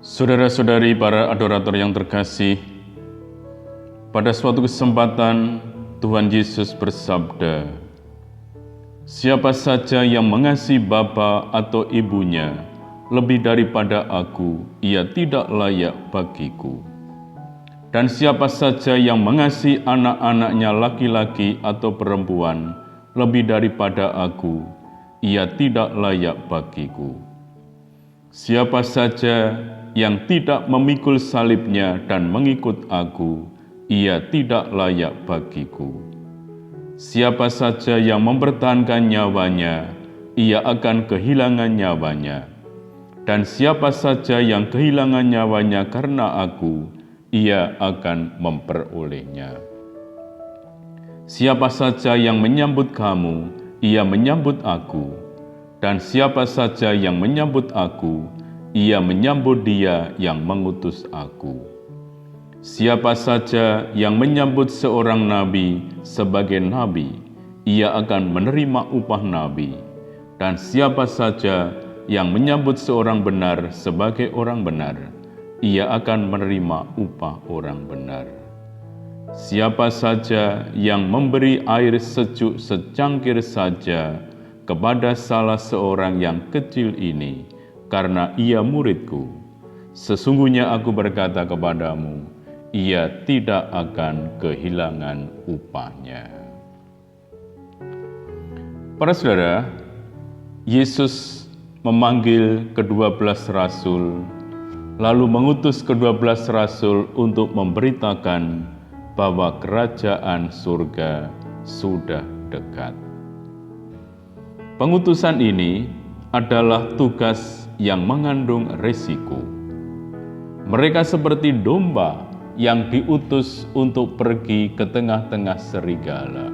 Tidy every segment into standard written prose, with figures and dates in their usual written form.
Saudara-saudari para adorator yang terkasih, pada suatu kesempatan Tuhan Yesus bersabda, "Siapa saja yang mengasihi bapa atau ibunya lebih daripada aku, ia tidak layak bagiku. Dan siapa saja yang mengasihi anak-anaknya laki-laki atau perempuan lebih daripada aku, ia tidak layak bagiku. Siapa saja yang tidak memikul salibnya dan mengikut aku, ia tidak layak bagiku. Siapa saja yang mempertahankan nyawanya, ia akan kehilangan nyawanya. Dan siapa saja yang kehilangan nyawanya karena aku, ia akan memperolehnya. Siapa saja yang menyambut kamu, ia menyambut aku. Dan siapa saja yang menyambut aku, ia menyambut Dia yang mengutus aku. Siapa saja yang menyambut seorang nabi sebagai nabi, ia akan menerima upah nabi. Dan siapa saja yang menyambut seorang benar sebagai orang benar, ia akan menerima upah orang benar. Siapa saja yang memberi air sejuk secangkir saja kepada salah seorang yang kecil ini, karena ia muridku, sesungguhnya aku berkata kepadamu, ia tidak akan kehilangan upahnya." Para saudara, Yesus memanggil ke-12 rasul, lalu mengutus ke-12 rasul untuk memberitakan bahwa kerajaan surga sudah dekat. Pengutusan ini adalah tugas yang mengandung risiko. Mereka seperti domba yang diutus untuk pergi ke tengah-tengah serigala.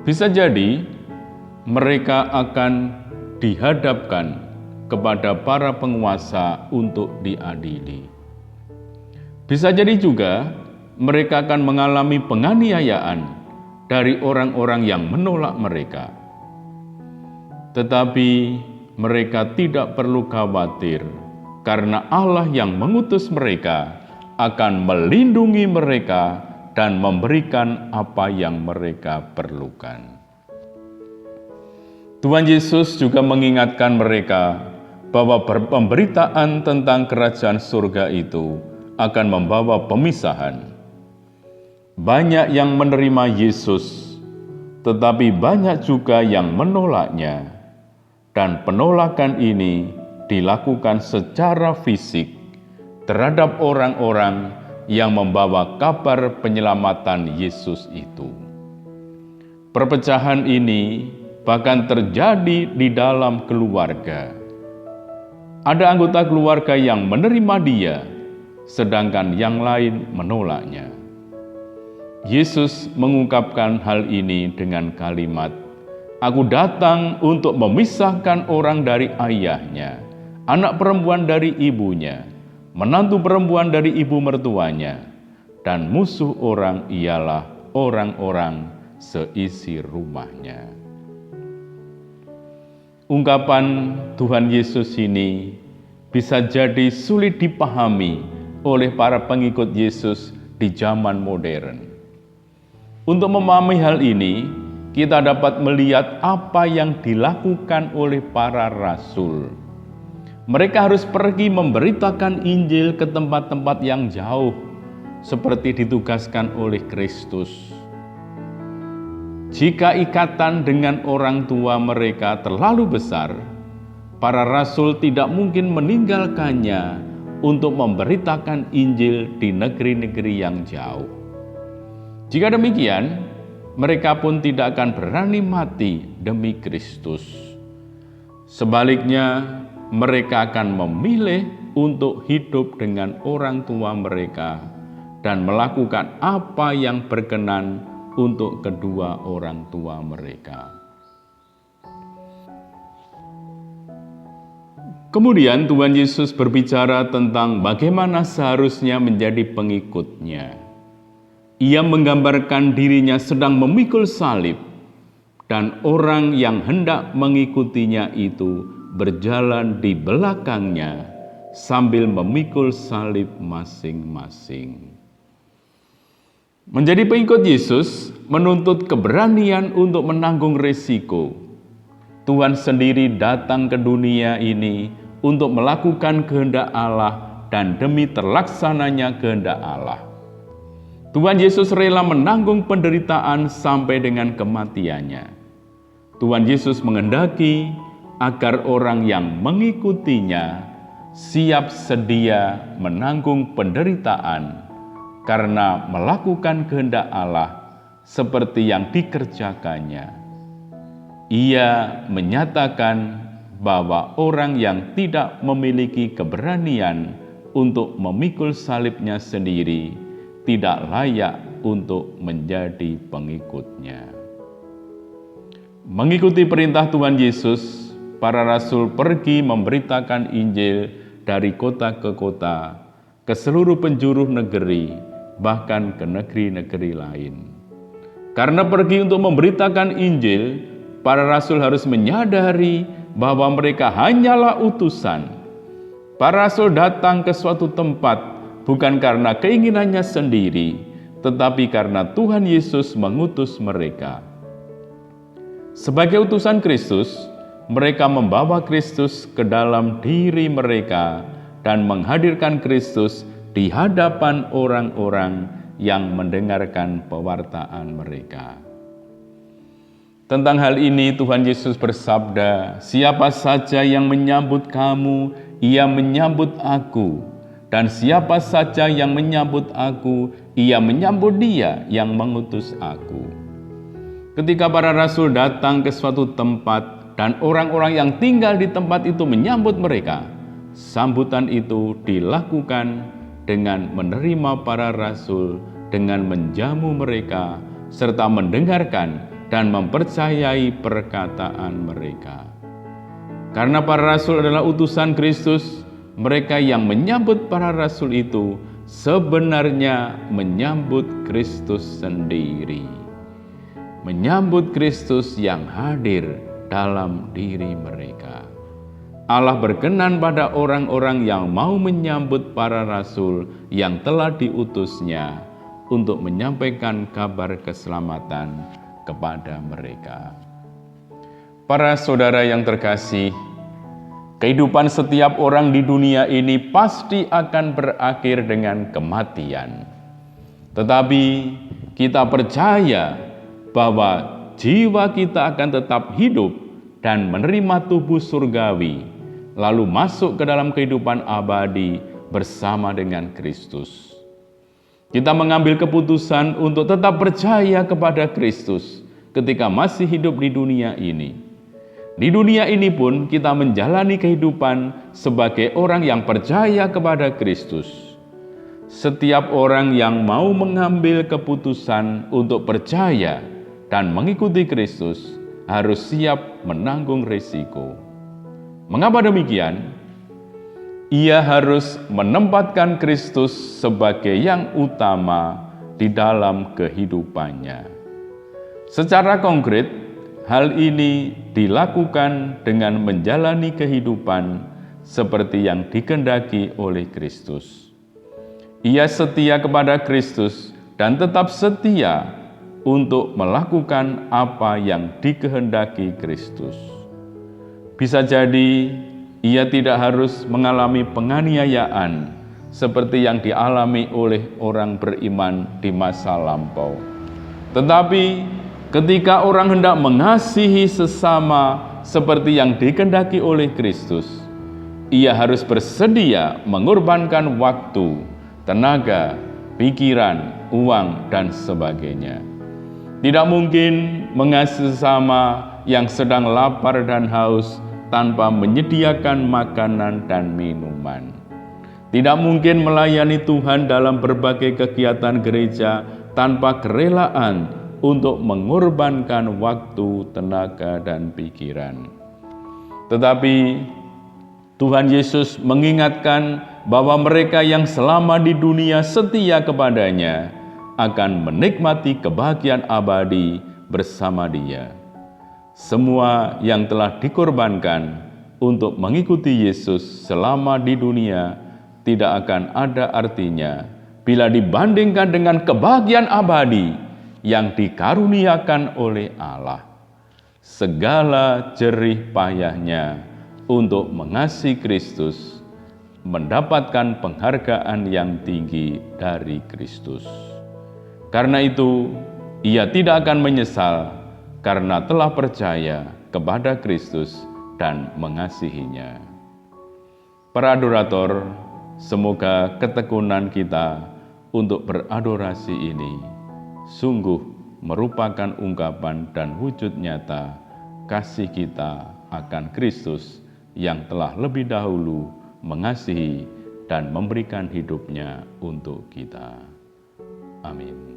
Bisa jadi mereka akan dihadapkan kepada para penguasa untuk diadili. Bisa jadi juga mereka akan mengalami penganiayaan dari orang-orang yang menolak mereka. Tetapi mereka tidak perlu khawatir, karena Allah yang mengutus mereka akan melindungi mereka dan memberikan apa yang mereka perlukan. Tuhan Yesus juga mengingatkan mereka bahwa pemberitaan tentang kerajaan surga itu akan membawa pemisahan. Banyak yang menerima Yesus, tetapi banyak juga yang menolaknya. Dan penolakan ini dilakukan secara fisik terhadap orang-orang yang membawa kabar penyelamatan Yesus itu. Perpecahan ini bahkan terjadi di dalam keluarga. Ada anggota keluarga yang menerima Dia, sedangkan yang lain menolaknya. Yesus mengungkapkan hal ini dengan kalimat, "Aku datang untuk memisahkan orang dari ayahnya, anak perempuan dari ibunya, menantu perempuan dari ibu mertuanya, dan musuh orang ialah orang-orang seisi rumahnya." Ungkapan Tuhan Yesus ini bisa jadi sulit dipahami oleh para pengikut Yesus di zaman modern. Untuk memahami hal ini, kita dapat melihat apa yang dilakukan oleh para rasul. Mereka harus pergi memberitakan Injil ke tempat-tempat yang jauh, seperti ditugaskan oleh Kristus. Jika ikatan dengan orang tua mereka terlalu besar, para rasul tidak mungkin meninggalkannya untuk memberitakan Injil di negeri-negeri yang jauh. Jika demikian, mereka pun tidak akan berani mati demi Kristus. Sebaliknya, mereka akan memilih untuk hidup dengan orang tua mereka dan melakukan apa yang berkenan untuk kedua orang tua mereka. Kemudian Tuhan Yesus berbicara tentang bagaimana seharusnya menjadi pengikutnya. Ia menggambarkan dirinya sedang memikul salib, dan orang yang hendak mengikutinya itu berjalan di belakangnya sambil memikul salib masing-masing. Menjadi pengikut Yesus menuntut keberanian untuk menanggung risiko. Tuhan sendiri datang ke dunia ini untuk melakukan kehendak Allah dan demi terlaksananya kehendak Allah. Tuhan Yesus rela menanggung penderitaan sampai dengan kematiannya. Tuhan Yesus menghendaki agar orang yang mengikutinya siap sedia menanggung penderitaan karena melakukan kehendak Allah seperti yang dikerjakannya. Ia menyatakan bahwa orang yang tidak memiliki keberanian untuk memikul salibnya sendiri tidak layak untuk menjadi pengikutnya. Mengikuti perintah Tuhan Yesus, para rasul pergi memberitakan Injil dari kota ke kota, ke seluruh penjuru negeri, bahkan ke negeri-negeri lain. Karena pergi untuk memberitakan Injil, para rasul harus menyadari bahwa mereka hanyalah utusan. Para rasul datang ke suatu tempat bukan karena keinginannya sendiri, tetapi karena Tuhan Yesus mengutus mereka. Sebagai utusan Kristus, mereka membawa Kristus ke dalam diri mereka dan menghadirkan Kristus di hadapan orang-orang yang mendengarkan pewartaan mereka. Tentang hal ini Tuhan Yesus bersabda, "Siapa saja yang menyambut kamu, ia menyambut aku. Dan siapa saja yang menyambut aku, ia menyambut Dia yang mengutus aku." Ketika para rasul datang ke suatu tempat dan orang-orang yang tinggal di tempat itu menyambut mereka, sambutan itu dilakukan dengan menerima para rasul, dengan menjamu mereka, serta mendengarkan dan mempercayai perkataan mereka. Karena para rasul adalah utusan Kristus, mereka yang menyambut para rasul itu sebenarnya menyambut Kristus sendiri. Menyambut Kristus yang hadir dalam diri mereka. Allah berkenan pada orang-orang yang mau menyambut para rasul yang telah diutusnya untuk menyampaikan kabar keselamatan kepada mereka. Para saudara yang terkasih, kehidupan setiap orang di dunia ini pasti akan berakhir dengan kematian. Tetapi kita percaya bahwa jiwa kita akan tetap hidup dan menerima tubuh surgawi, lalu masuk ke dalam kehidupan abadi bersama dengan Kristus. Kita mengambil keputusan untuk tetap percaya kepada Kristus ketika masih hidup di dunia ini. Di dunia ini pun kita menjalani kehidupan sebagai orang yang percaya kepada Kristus. Setiap orang yang mau mengambil keputusan untuk percaya dan mengikuti Kristus harus siap menanggung risiko. Mengapa demikian? Ia harus menempatkan Kristus sebagai yang utama di dalam kehidupannya. Secara konkret, hal ini dilakukan dengan menjalani kehidupan seperti yang dikehendaki oleh Kristus. Ia setia kepada Kristus dan tetap setia untuk melakukan apa yang dikehendaki Kristus. Bisa jadi ia tidak harus mengalami penganiayaan seperti yang dialami oleh orang beriman di masa lampau. Tetapi ketika orang hendak mengasihi sesama seperti yang dikehendaki oleh Kristus, ia harus bersedia mengorbankan waktu, tenaga, pikiran, uang, dan sebagainya. Tidak mungkin mengasihi sesama yang sedang lapar dan haus tanpa menyediakan makanan dan minuman. Tidak mungkin melayani Tuhan dalam berbagai kegiatan gereja tanpa kerelaan untuk mengorbankan waktu, tenaga, dan pikiran. Tetapi Tuhan Yesus mengingatkan bahwa mereka yang selama di dunia setia kepadanya akan menikmati kebahagiaan abadi bersama Dia. Semua yang telah dikorbankan untuk mengikuti Yesus selama di dunia tidak akan ada artinya bila dibandingkan dengan kebahagiaan abadi yang dikaruniakan oleh Allah. Segala jerih payahnya untuk mengasihi Kristus mendapatkan penghargaan yang tinggi dari Kristus. Karena itu, ia tidak akan menyesal karena telah percaya kepada Kristus dan mengasihinya. Para adorator, semoga ketekunan kita untuk beradorasi ini sungguh merupakan ungkapan dan wujud nyata kasih kita akan Kristus yang telah lebih dahulu mengasihi dan memberikan hidupnya untuk kita. Amin.